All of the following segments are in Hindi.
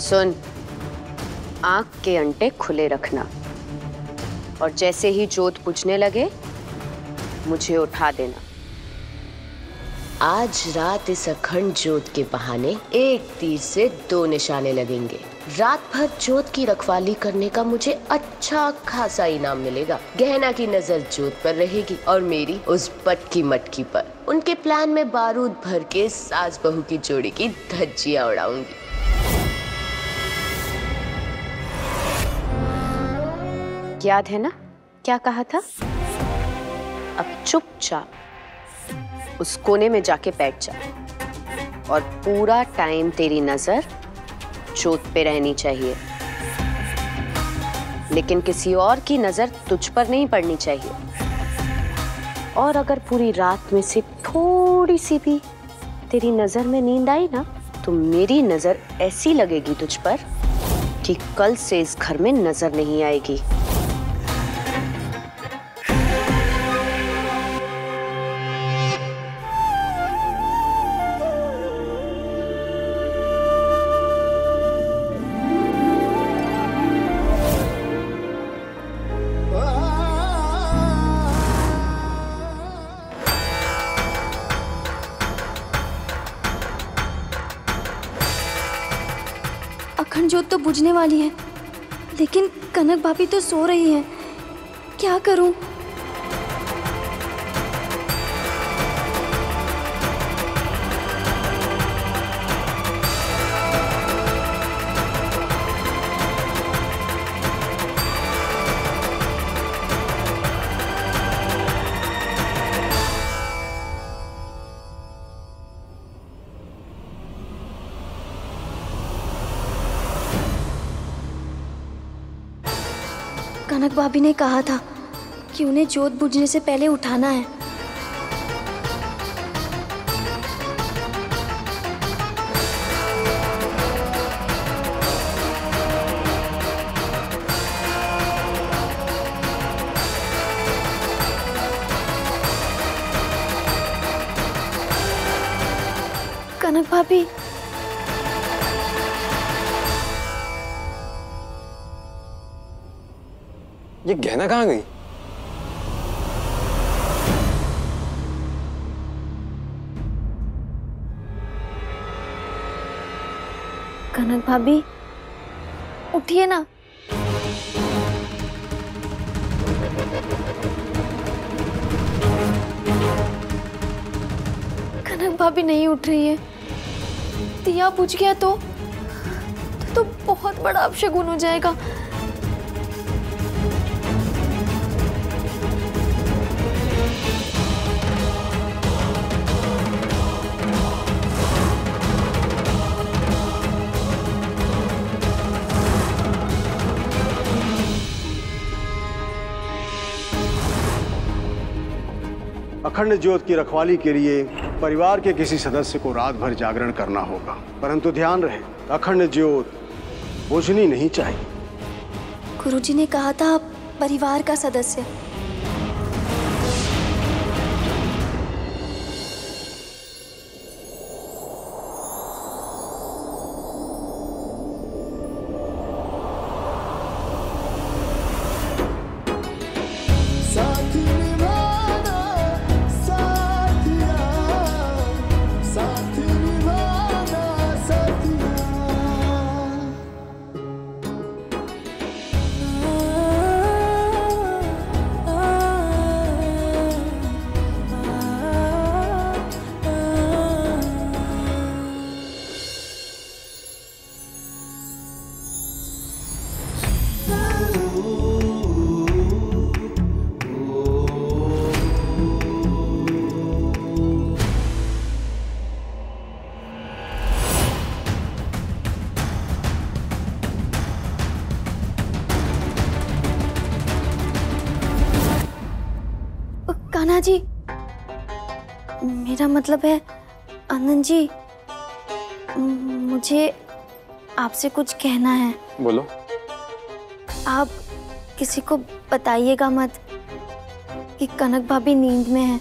सुन, आंख के अंटे खुले रखना और जैसे ही जोत बुझने लगे मुझे उठा देना। आज रात इस अखंड जोत के बहाने एक तीर से 2 निशाने लगेंगे। रात भर जोत की रखवाली करने का मुझे अच्छा खासा इनाम मिलेगा। गहना की नजर जोत पर रहेगी और मेरी उस पटकी मटकी पर। उनके प्लान में बारूद भर के सास बहू की जोड़ी की धज्जियां उड़ाऊंगी। याद है ना क्या कहा था? अब चुपचाप उस कोने में जाके बैठ जा और पूरा टाइम तेरी नजर जोत पे रहनी चाहिए, लेकिन किसी और की नजर तुझ पर नहीं पड़नी चाहिए। और अगर पूरी रात में से थोड़ी सी भी तेरी नजर में नींद आई ना, तो मेरी नजर ऐसी लगेगी तुझ पर कि कल से इस घर में नजर नहीं आएगी। अखंड जोत तो बुझने वाली है, लेकिन कनक भाभी तो सो रही है। क्या करूं? कनक भाभी ने कहा था कि उन्हें जोत बुझने से पहले उठाना है। कनक भाभी, ये गहना कहाँ गई? कनक भाभी उठिए ना। कनक भाभी नहीं उठ रही है। दिया बुझ गया तो बहुत बड़ा अपशगुन हो जाएगा। अखंड ज्योत की रखवाली के लिए परिवार के किसी सदस्य को रात भर जागरण करना होगा, परंतु ध्यान रहे अखंड ज्योत बुझनी नहीं चाहिए। गुरुजी ने कहा था परिवार का सदस्य। कान्हा जी, मेरा मतलब है आनंद जी, मुझे आपसे कुछ कहना है। बोलो। आप किसी को बताइएगा मत कि कनक भाभी नींद में है।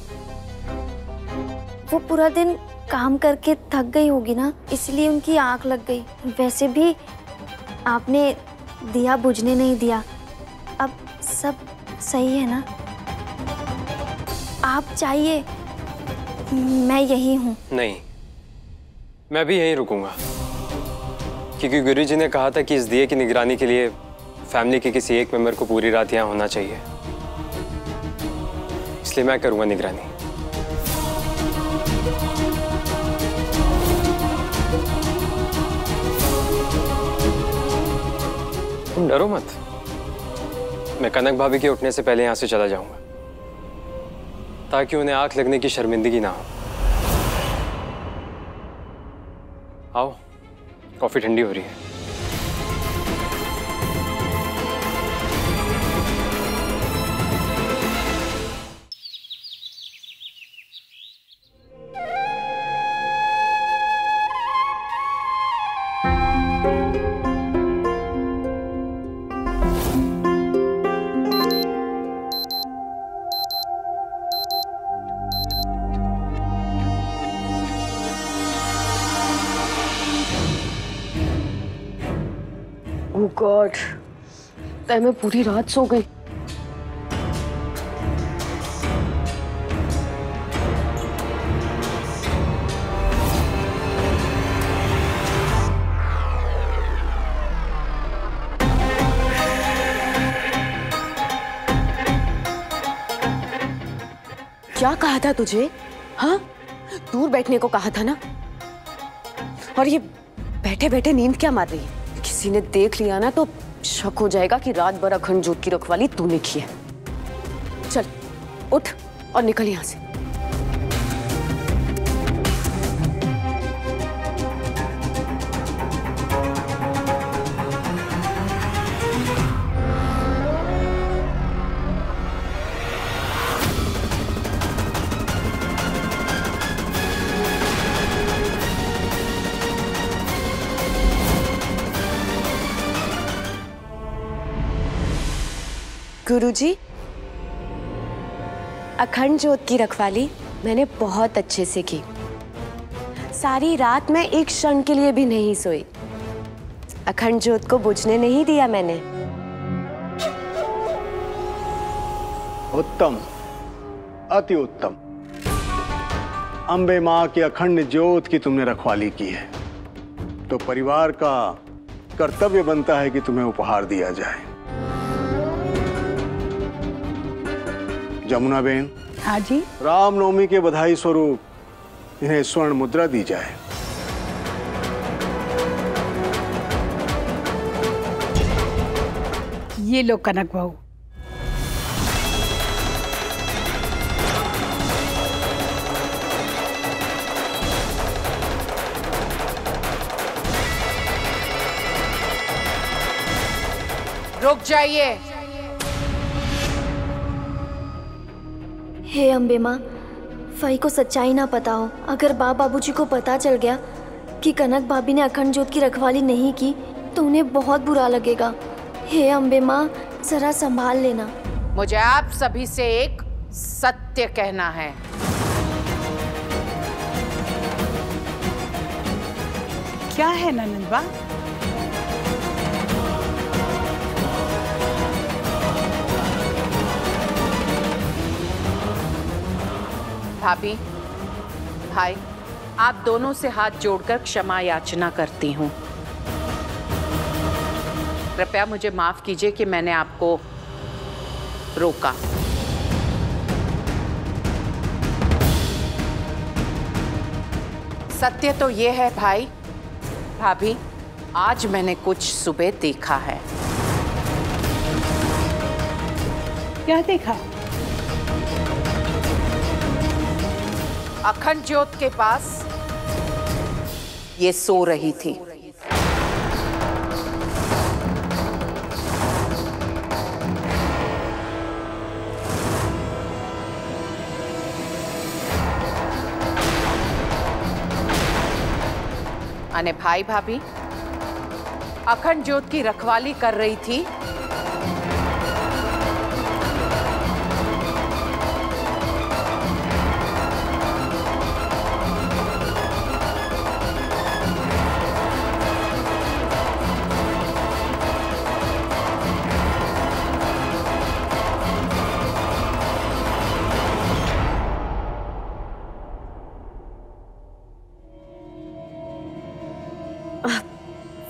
वो पूरा दिन काम करके थक गई होगी ना, इसलिए उनकी आंख लग गई। वैसे भी आपने दिया बुझने नहीं दिया, अब सब सही है ना? आप चाहिए, मैं यही हूँ। नहीं, मैं भी यहीं रुकूंगा, क्योंकि गुरुजी ने कहा था कि इस दिए की निगरानी के लिए फैमिली के किसी एक मेंबर को पूरी रात यहाँ होना चाहिए, इसलिए मैं करूंगा निगरानी। तुम डरो मत, मैं कनक भाभी के उठने से पहले यहां से चला जाऊंगा, ताकि उन्हें आंख लगने की शर्मिंदगी ना हो। आओ, कॉफी ठंडी हो रही है। ओह गॉड, मैं पूरी रात सो गई। क्या कहा था तुझे? हाँ, दूर बैठने को कहा था ना। और ये बैठे बैठे नींद क्या मार रही है? किसी ने देख लिया ना तो शक हो जाएगा कि रात भर अखंड जोत की रखवाली तूने की है। चल उठ और निकल यहां से। गुरुजी, अखंड जोत की रखवाली मैंने बहुत अच्छे से की। सारी रात मैं एक क्षण के लिए भी नहीं सोई। अखंड जोत को बुझने नहीं दिया मैंने। उत्तम, अति उत्तम। अंबे मां की अखंड ज्योत की तुमने रखवाली की है, तो परिवार का कर्तव्य बनता है कि तुम्हें उपहार दिया जाए। जमुना बेन। हाँ जी। रामनवमी के बधाई स्वरूप इन्हें स्वर्ण मुद्रा दी जाए। ये लो कनक बहू। रुक जाइए। हे अम्बे माँ, फई को सच्चाई ना पता हो, अगर बाबूजी को पता चल गया कि कनक भाभी ने अखंड जोत की रखवाली नहीं की तो उन्हें बहुत बुरा लगेगा। हे अम्बे माँ, जरा संभाल लेना। मुझे आप सभी से एक सत्य कहना है। क्या है ननंदबा? भाभी, भाई, आप दोनों से हाथ जोड़कर क्षमा याचना करती हूँ। कृपया मुझे माफ कीजिए कि मैंने आपको रोका। सत्य तो ये है भाई, भाभी, आज मैंने कुछ सुबह देखा है। क्या देखा? अखंड ज्योत के पास ये सो रही थी। अने भाई भाभी अखंड ज्योत की रखवाली कर रही थी।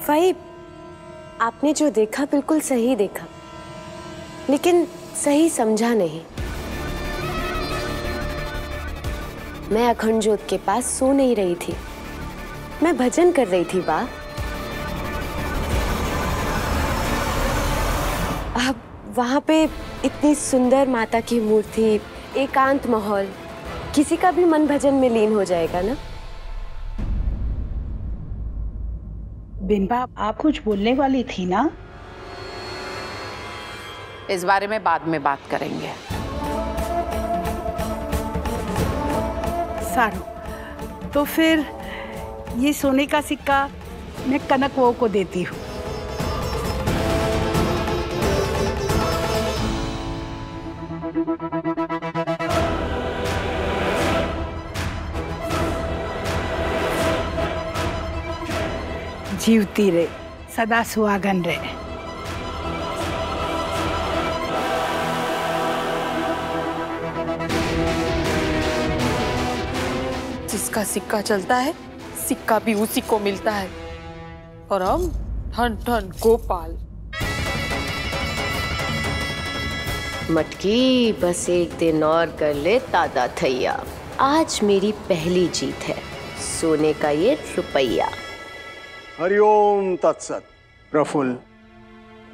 भाई, आपने जो देखा बिल्कुल सही देखा, लेकिन सही समझा नहीं। मैं अखंड ज्योत के पास सो नहीं रही थी, मैं भजन कर रही थी बा। अब वहां पे इतनी सुंदर माता की मूर्ति, एकांत माहौल, किसी का भी मन भजन में लीन हो जाएगा ना। बिनबा, आप कुछ बोलने वाली थी ना? इस बारे में बाद में बात करेंगे। सारू, तो फिर ये सोने का सिक्का मैं कनक बहू को देती हूँ। जीवती रे, सदा सुहागन रे। जिसका सिक्का चलता है, सिक्का भी उसी को मिलता है। और हम ठन ठन गोपाल। मटकी, बस एक दिन और कर ले तादा थैया। आज मेरी पहली जीत है, सोने का ये रुपया। हरिओम तत्सत। प्रफुल्ल,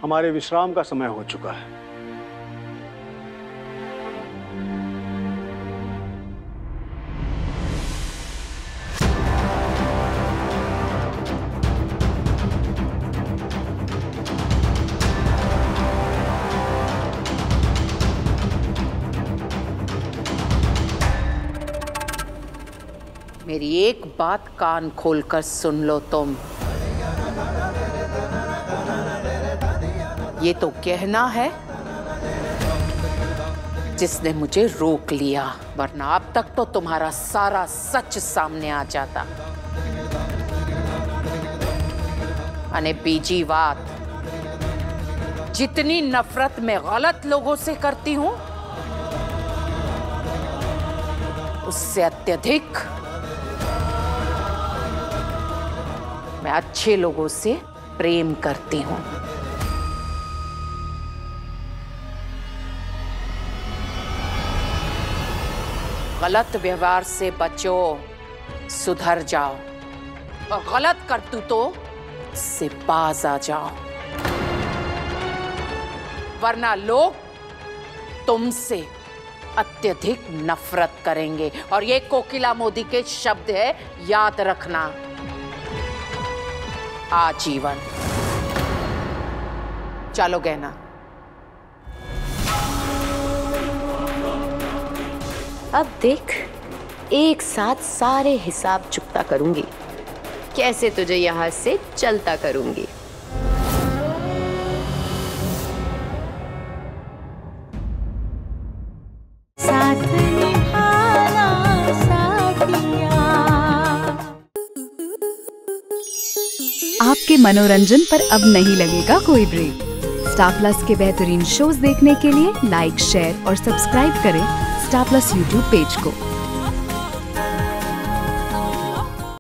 हमारे विश्राम का समय हो चुका है। मेरी एक बात कान खोलकर सुन लो तुम। ये तो कहना है जिसने मुझे रोक लिया, वरना अब तक तो तुम्हारा सारा सच सामने आ जाता। अने बीजी बात, जितनी नफरत मैं गलत लोगों से करती हूं, उससे अत्यधिक मैं अच्छे लोगों से प्रेम करती हूं। गलत व्यवहार से बचो, सुधर जाओ, और गलत करतूतों से बाज आ जाओ, वरना लोग तुमसे अत्यधिक नफरत करेंगे। और ये कोकिला मोदी के शब्द है, याद रखना, आजीवन। चलो गहना। अब देख, एक साथ सारे हिसाब चुकता करूंगी, कैसे तुझे यहां से चलता करूंगी। साथ निभाना साथिया। आपके मनोरंजन पर अब नहीं लगेगा कोई ब्रेक। स्टार प्लस के बेहतरीन शोज देखने के लिए लाइक, शेयर और सब्सक्राइब करें स्टार प्लस यूट्यूब पेज को।